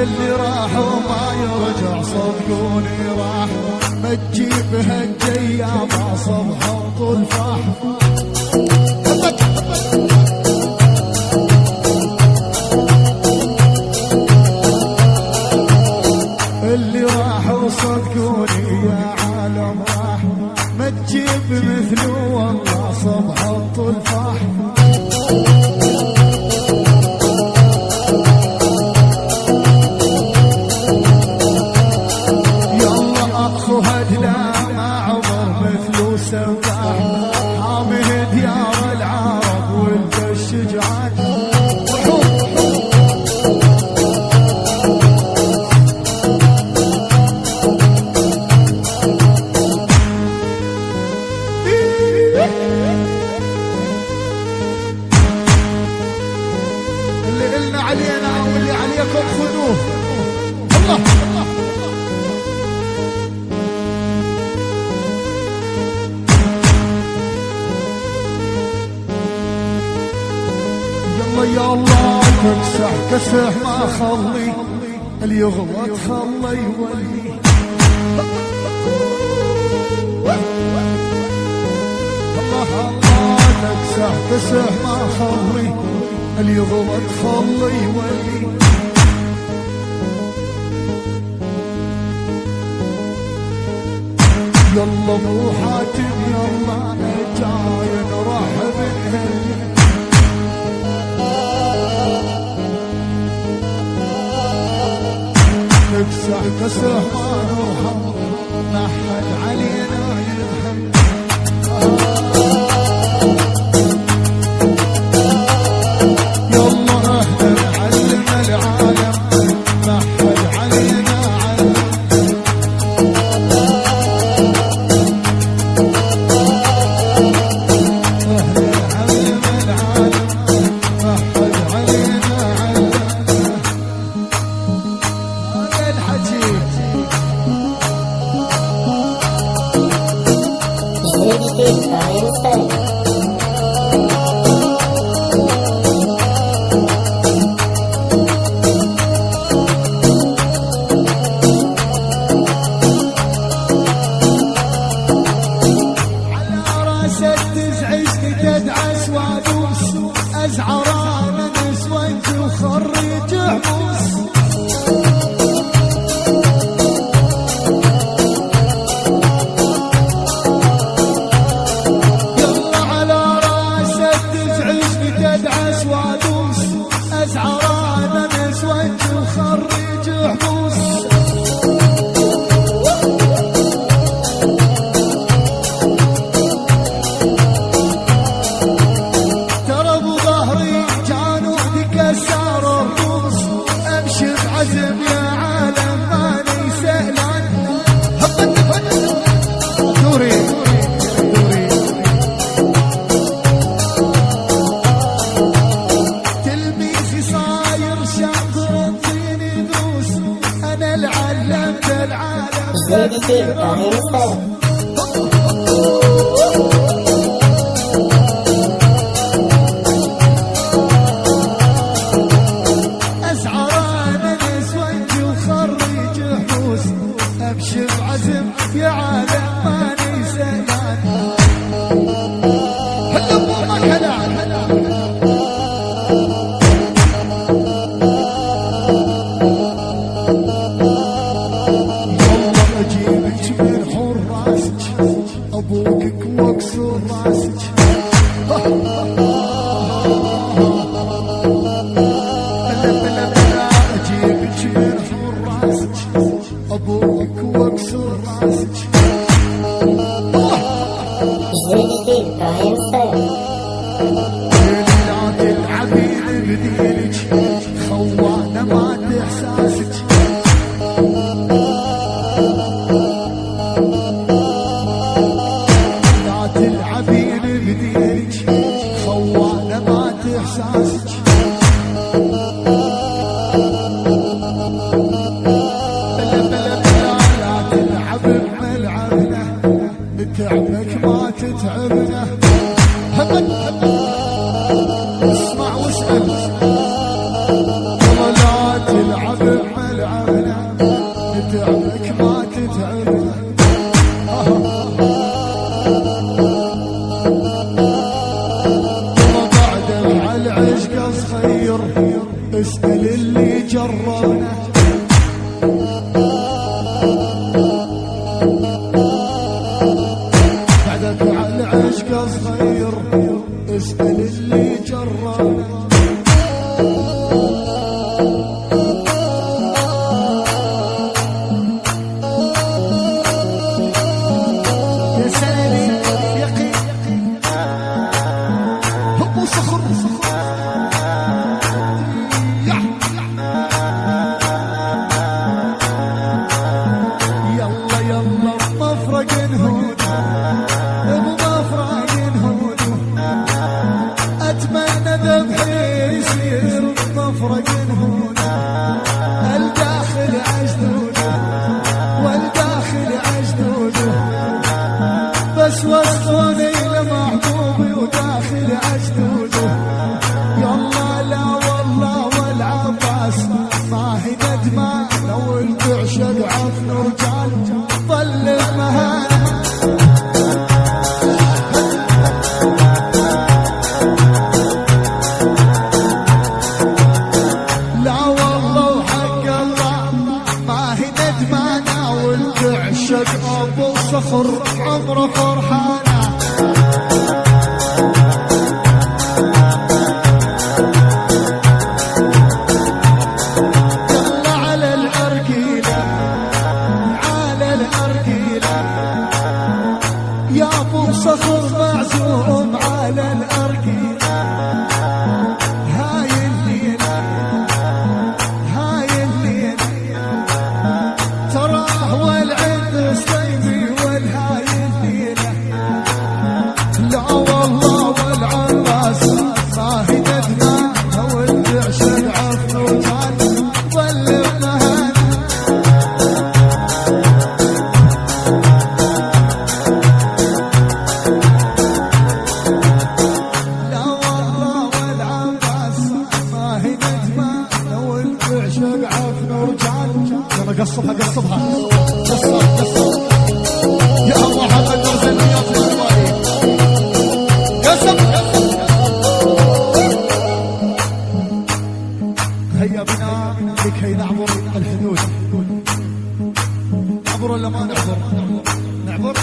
اللي راح وما يرجع صدقوني راح، ما تجيبها الجيا ما صبها طلفاح. اللي راح وصدقوني يا عالم راح، ما تجيب مثله والله صبح الطلفاح. يلا اخو هدنا ما عمر مثله سباح، حامي ديار العرب وانت الشجعان. اللي قلنا علينا واللي عليكم خذوه. الله يلا يا الله تكسح كسح ما خلي، اللي يغلط خلي يولي. الله الله تكسح كسح ما خلي، اللي يغلط خلي يولي. يلا ابو حاتم يلا جاي نرحب بهالي. نكسح كسح ما نرحم، ما حد علينا يرحم. تدعس وادوس ازعر انا نسوانت وخرج عبوس. يلا على راسك تزعجني تدعس وادوس ازعر انا نسوانت وخرج عبوس. عزم يا عالم ماني سهلان. دوري دوري تلميذي صاير شاطر انطيني دوس، انا اللي علمت العالم. امشي بعزم يا عالم ماني سهلان. هلا امك هلا يلا اجيبك من حراسك ابوك واكسر راسك. اجيبك من حراسك ابوك واكسر راسك. لا تلعبي بديلك خوانه مات احساسك. لا تلعبي بديلك خوانه مات احساسك. تعبك ما تتعبنا. اسمع واسأل. لا تلعب بملعب بعدك على العشق صغير اسأل اللي جربنا. بس وصلوني لمحبوبي وداخل عجدوده. يلا لا والله والعباس ما هي ندمة لو التعشق عفن رجال ظل المهانة. لا والله وحق الله ما هي ندمة لو التعشق ابو صخر عمره فرحانة. يلا على الأرجيلة على الأرجيلة يا ابو صخر معزوم على الأرجيلة. هاي الليلة هاي الليلة تراه والعند صيبي والهاي الليلة. لا والله والعباس ما هي ندمة لو التعشق عفن وجال ظل المهانة. لا والله والعباس ما هي ندمة لو التعشق عفن وجال. يلا قصبها قصبها قصب يا محمد ارسل يا فلواني قصب. هيا بنا لكي نعبر الحدود. نعبر ولا ما نعبر؟ نعبر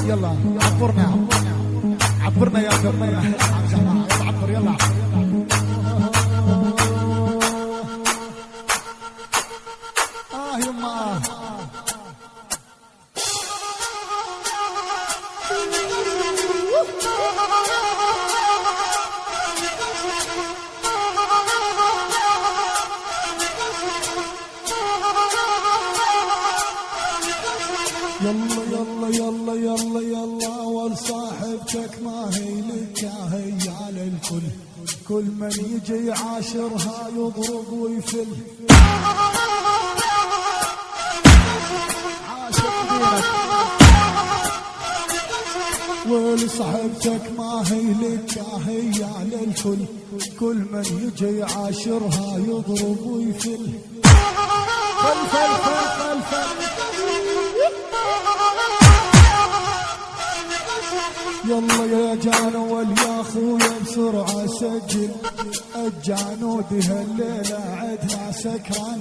يلا عبرنا عبرنا يا قرنا يلا عبر يلا. يما يلا يلا يلا يلا يلا ولصاحبتك ما هي لك هي على الكل. كل من يجي يعاشرها يضرب ويفل. عاشق دينك ولصاحبتك ما هي لك هي على الكل. كل من يجي يعاشرها يضرب ويفل. فل فل فل فل فل. يلا يا جانو واليا خويا بسرعة سجل الجانود هالليلة عدها سكران.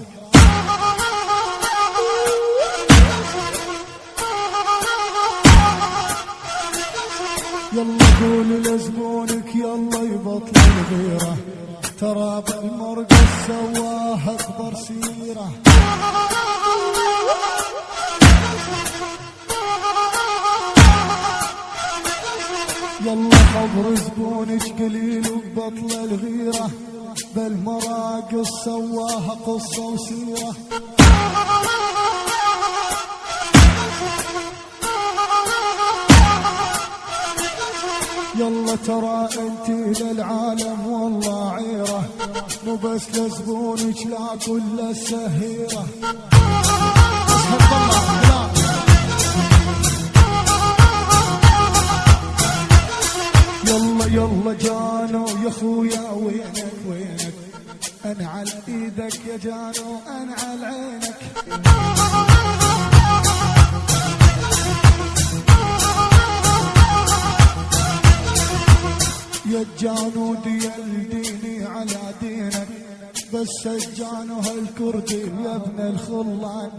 يلا قول لزبونك يلا يبطل الغيرة ترى بالمرقص سواها اكبر سيرة. يلا خبر زبونك قليل وبطل الغيرة بالمراقص سواها قصة وسيرة. يلا ترى انت للعالم والله عيرة مو بس لزبونك لا كل السهيرة. يلا يلا جانو يا خويا وينك وينك انعل ايدك يا جانو انعل عينك. يا الجانود يلديني على دينك بس الجانو هالكردي يا ابن الخلان.